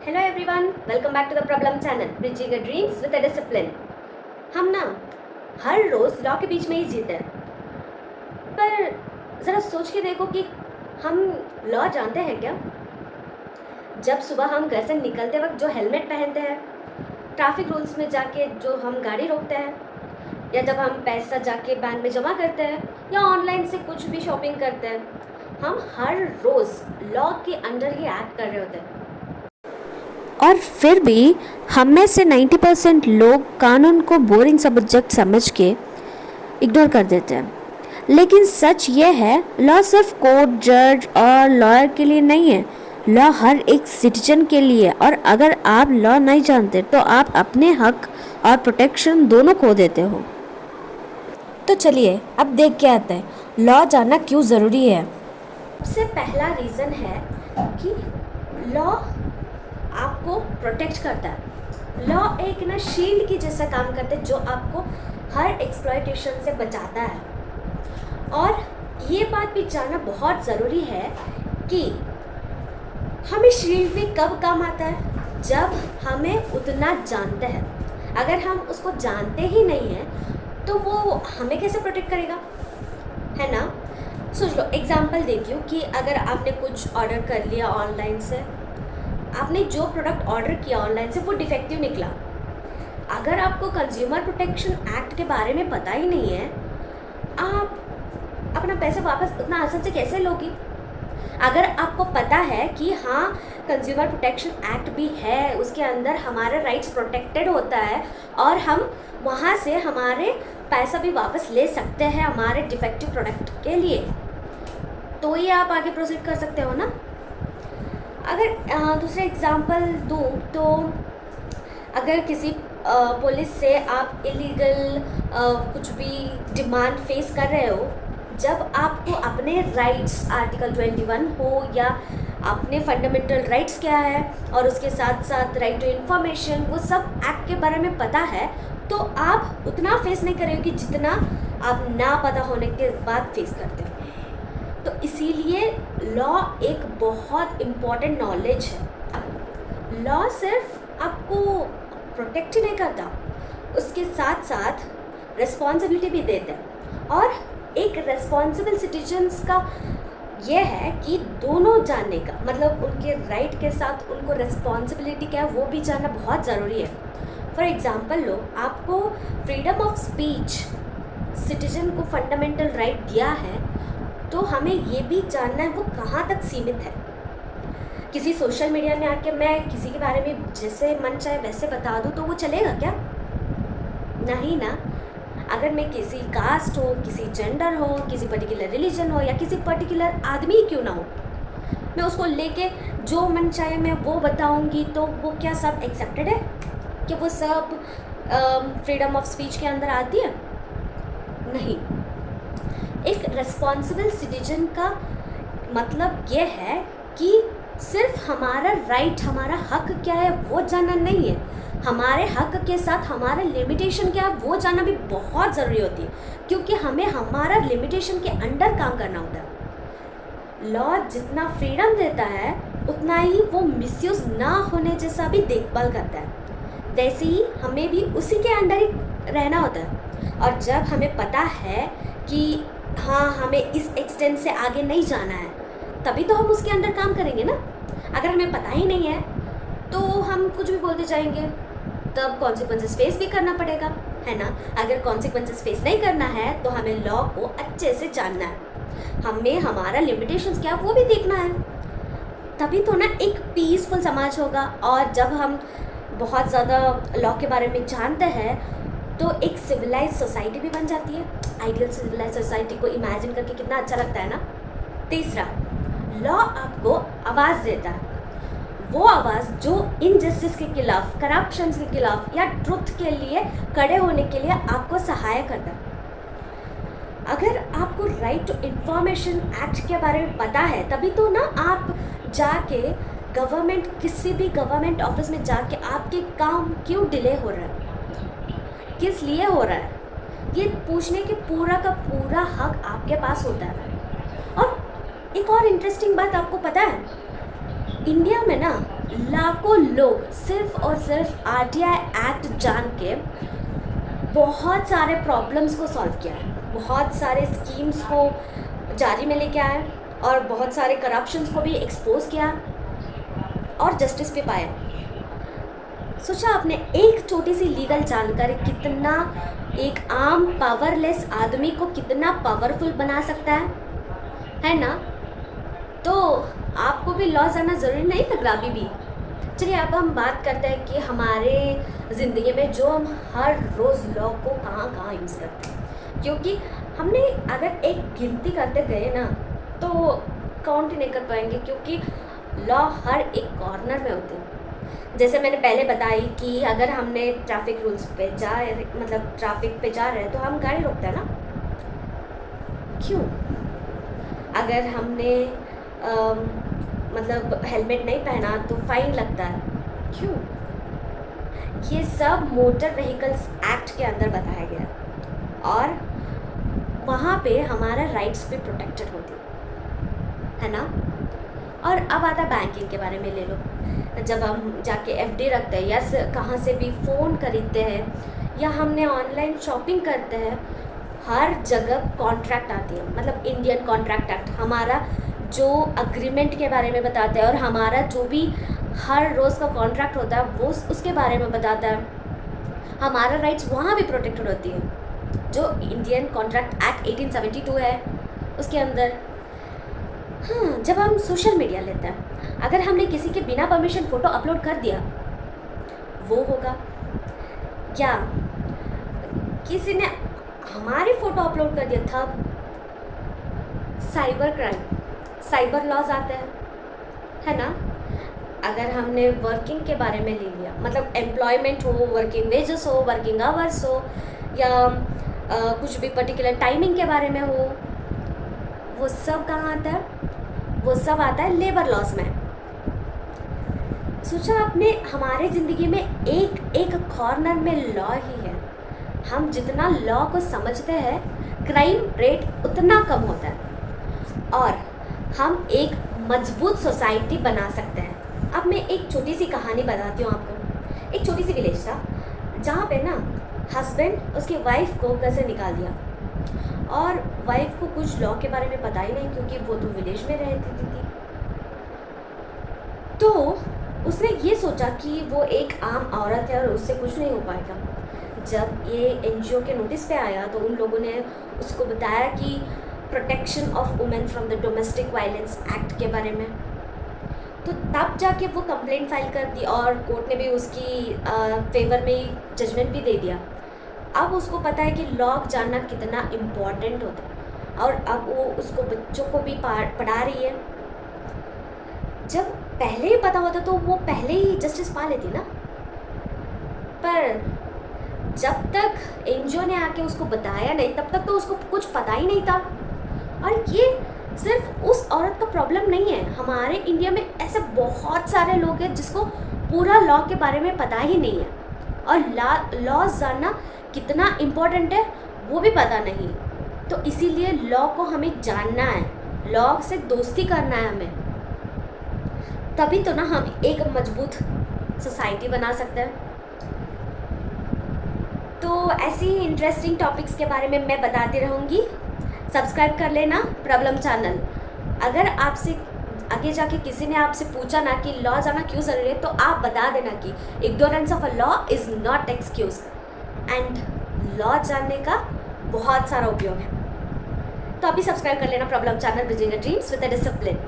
Hello everyone, welcome back to the problem channel bridging your dreams with a discipline. हम ना हर रोज़ law के बीच में ही जीते हैं, पर ज़रा सोच के देखो कि हम लॉ जानते हैं क्या? जब सुबह हम घर से निकलते वक्त जो हेलमेट पहनते हैं, ट्रैफिक रूल्स में जाके जो हम गाड़ी रोकते हैं, या जब हम पैसा जाके बैंक में जमा करते हैं, या ऑनलाइन से कुछ भी शॉपिंग करते हैं, हम हर रोज़ लॉ के अंडर ही एक्ट कर रहे होते हैं। और फिर भी हम में से 90% लोग कानून को बोरिंग सब्जेक्ट समझ के इग्नोर कर देते हैं। लेकिन सच ये है, लॉ सिर्फ कोर्ट, जज और लॉयर के लिए नहीं है। लॉ हर एक सिटीजन के लिए, और अगर आप लॉ नहीं जानते तो आप अपने हक और प्रोटेक्शन दोनों खो देते हो। तो चलिए अब देख के आते हैं लॉ जानना क्यों ज़रूरी है। सबसे पहला रीज़न है कि लॉ आपको प्रोटेक्ट करता है। लॉ एक ना शील्ड की जैसा काम करता है जो आपको हर एक्सप्लॉयटेशन से बचाता है। और ये बात भी जानना बहुत ज़रूरी है कि हमें शील्ड भी कब काम आता है, जब हमें उतना जानते हैं। अगर हम उसको जानते ही नहीं हैं तो वो हमें कैसे प्रोटेक्ट करेगा, है ना? सोच लो, एग्जाम्पल देती हूँ कि अगर आपने कुछ ऑर्डर कर लिया ऑनलाइन से, आपने जो प्रोडक्ट ऑर्डर किया ऑनलाइन से वो डिफेक्टिव निकला। अगर आपको कंज्यूमर प्रोटेक्शन एक्ट के बारे में पता ही नहीं है, आप अपना पैसा वापस उतना आसान से कैसे लोगी? अगर आपको पता है कि हाँ, कंज्यूमर प्रोटेक्शन एक्ट भी है, उसके अंदर हमारे राइट्स प्रोटेक्टेड होता है और हम वहाँ से हमारे पैसा भी वापस ले सकते हैं हमारे डिफेक्टिव प्रोडक्ट के लिए, तो ये आप आगे प्रोसीड कर सकते हो ना। अगर दूसरा एग्जांपल दूँ तो अगर किसी पुलिस से आप इलीगल कुछ भी डिमांड फेस कर रहे हो, जब आपको अपने राइट्स आर्टिकल 21 हो या अपने फंडामेंटल राइट्स क्या है और उसके साथ साथ राइट टू इन्फॉर्मेशन, वो सब एक्ट के बारे में पता है, तो आप उतना फेस नहीं करोगे जितना आप ना पता होने के बाद फेस करते हो। तो इसीलिए लॉ एक बहुत इम्पॉर्टेंट नॉलेज है। लॉ सिर्फ आपको प्रोटेक्ट ही नहीं करता, उसके साथ साथ रिस्पॉन्सिबिलिटी भी देता है। और एक रिस्पॉन्सिबल सिटीजन्स का ये है कि दोनों जानने का मतलब उनके राइट के साथ उनको रिस्पॉन्सिबिलिटी क्या है वो भी जानना बहुत ज़रूरी है। फॉर एग्ज़ाम्पल लो, आपको फ्रीडम ऑफ स्पीच सिटीजन को फंडामेंटल राइट दिया है, तो हमें ये भी जानना है वो कहाँ तक सीमित है। किसी सोशल मीडिया में आके मैं किसी के बारे में जैसे मन चाहे वैसे बता दूँ तो वो चलेगा क्या? नहीं ना। अगर मैं किसी कास्ट हो, किसी जेंडर हो, किसी पर्टिकुलर रिलीजन हो या किसी पर्टिकुलर आदमी ही क्यों ना हो, मैं उसको लेके जो मन चाहे मैं वो बताऊंगी, तो वो क्या सब एक्सेप्टेड है? कि वो सब फ्रीडम ऑफ स्पीच के अंदर आती है? नहीं। एक रिस्पॉन्सिबल सिटीजन का मतलब ये है कि सिर्फ हमारा राइट, हमारा हक क्या है वो जानना नहीं है, हमारे हक के साथ हमारा लिमिटेशन क्या है वो जानना भी बहुत ज़रूरी होती है, क्योंकि हमें हमारा लिमिटेशन के अंडर काम करना होता है। लॉ जितना फ्रीडम देता है उतना ही वो मिसयूज़ ना होने जैसा भी देखभाल करता है। वैसे ही हमें भी उसी के अंडर ही रहना होता है। और जब हमें पता है कि हाँ, हमें इस एक्सटेंट से आगे नहीं जाना है, तभी तो हम उसके अंदर काम करेंगे ना। अगर हमें पता ही नहीं है तो हम कुछ भी बोलते जाएंगे, तब कॉन्सिक्वेंसेस फेस भी करना पड़ेगा, है ना। अगर कॉन्सिक्वेंसेस फेस नहीं करना है तो हमें लॉ को अच्छे से जानना है, हमें हमारा लिमिटेशंस क्या वो भी देखना है, तभी तो ना एक पीसफुल समाज होगा। और जब हम बहुत ज़्यादा लॉ के बारे में जानते हैं तो एक सिविलाइज सोसाइटी भी बन जाती है। आइडियल सिविलाइज सोसाइटी को इमेजिन करके कितना अच्छा लगता है ना। तीसरा, लॉ आपको आवाज़ देता है, वो आवाज़ जो इनजस्टिस के खिलाफ, करप्शन के खिलाफ या ट्रुथ के लिए खड़े होने के लिए आपको सहायक करता है। अगर आपको राइट टू इन्फॉर्मेशन एक्ट के बारे में पता है, तभी तो ना आप जाके किसी भी गवर्नमेंट ऑफिस में जाके आपके काम क्यों डिले हो रहा है, किस लिए हो रहा है, ये पूछने के पूरा का पूरा हक आपके पास होता है। और एक और इंटरेस्टिंग बात आपको पता है, इंडिया में ना लाखों लोग सिर्फ और सिर्फ आरटीआई एक्ट जान के बहुत सारे प्रॉब्लम्स को सॉल्व किया है, बहुत सारे स्कीम्स को जारी में लेके आए और बहुत सारे करप्शंस को भी एक्सपोज किया और जस्टिस पे पाया। सोचा आपने एक छोटी सी लीगल जानकारी कितना एक आम पावरलेस आदमी को कितना पावरफुल बना सकता है ना? तो आपको भी लॉ जानना ज़रूरी नहीं लग रहा अभी भी। चलिए अब हम बात करते हैं कि हमारे ज़िंदगी में जो हम हर रोज़ लॉ को कहाँ कहाँ यूज़ करते हैं, क्योंकि हमने अगर एक गिनती करते गए ना तो काउंट ही नहीं कर पाएंगे, क्योंकि लॉ हर एक कॉर्नर में होते हैं। जैसे मैंने पहले बताई कि अगर हमने ट्रैफिक रूल्स पे ट्रैफिक पे जा रहे हैं तो हम गाड़ी रोकते हैं ना, क्यों? अगर हमने हेलमेट नहीं पहना तो फाइन लगता है, क्यों? ये सब मोटर व्हीकल्स एक्ट के अंदर बताया गया और वहाँ पे हमारा राइट्स भी प्रोटेक्टेड होती है ना। और अब आता बैंकिंग के बारे में ले लो। जब हम जाके एफडी रखते हैं या कहाँ से भी फ़ोन खरीदते हैं या हमने ऑनलाइन शॉपिंग करते हैं, हर जगह कॉन्ट्रैक्ट आती है, मतलब इंडियन कॉन्ट्रैक्ट एक्ट हमारा जो अग्रीमेंट के बारे में बताता है और हमारा जो भी हर रोज़ का कॉन्ट्रैक्ट होता है वो उसके बारे में बताता है। हमारा राइट्स वहाँ भी प्रोटेक्टेड होती है, जो इंडियन कॉन्ट्रैक्ट एक्ट 1872 है उसके अंदर। हाँ, जब हम सोशल मीडिया लेते हैं, अगर हमने किसी के बिना परमिशन फ़ोटो अपलोड कर दिया वो होगा, या किसी ने हमारी फ़ोटो अपलोड कर दिया था, साइबर क्राइम, साइबर लॉज आते हैं, है ना। अगर हमने वर्किंग के बारे में ले लिया, मतलब एम्प्लॉयमेंट हो, वर्किंग वेजेस हो, वर्किंग आवर्स हो, या कुछ भी पर्टिकुलर टाइमिंग के बारे में हो, वो सब कहाँ आता है? वो सब आता है लेबर लॉज में। सोचा आपने, हमारे ज़िंदगी में एक एक कॉर्नर में लॉ ही है। हम जितना लॉ को समझते हैं क्राइम रेट उतना कम होता है और हम एक मजबूत सोसाइटी बना सकते हैं। अब मैं एक छोटी सी कहानी बताती हूँ आपको। एक छोटी सी विलेज था जहाँ पे ना हस्बैंड उसकी वाइफ को घर से निकाल दिया और वाइफ को कुछ लॉ के बारे में पता ही नहीं, क्योंकि वो तो विलेज में रहती थी। तो उसने ये सोचा कि वो एक आम औरत है और उससे कुछ नहीं हो पाएगा। जब ये एनजीओ के नोटिस पे आया तो उन लोगों ने उसको बताया कि protection of women from the domestic violence act के बारे में। तो तब जाके वो कंप्लेंट फाइल कर दी और कोर्ट ने भी उसकी फेवर में जजमेंट भी दे दिया। अब उसको पता है कि लॉ जानना कितना इम्पॉर्टेंट होता है और अब वो उसको बच्चों को भी पढ़ा रही है। जब पहले ही पता होता तो वो पहले ही जस्टिस पा लेती ना, पर जब तक एनजीओ ने आके उसको बताया नहीं तब तक तो उसको कुछ पता ही नहीं था। और ये सिर्फ उस औरत का प्रॉब्लम नहीं है, हमारे इंडिया में ऐसे बहुत सारे लोग हैं जिसको पूरा लॉ के बारे में पता ही नहीं है और लॉ जानना कितना इम्पोर्टेंट है वो भी पता नहीं। तो इसीलिए लॉ को हमें जानना है, लॉ से दोस्ती करना है हमें, तभी तो ना हम एक मजबूत सोसाइटी बना सकते हैं। तो ऐसी ही इंटरेस्टिंग टॉपिक्स के बारे में मैं बताती रहूँगी। सब्सक्राइब कर लेना प्रॉब्लम चैनल। अगर आपसे आगे जाके किसी ने आपसे पूछा ना कि लॉ जानना क्यों ज़रूरी है, तो आप बता देना कि ignorance of a law is not excuse and law जानने का बहुत सारा उपयोग है। तो अभी सब्सक्राइब कर लेना problem channel bridging your dreams with a discipline.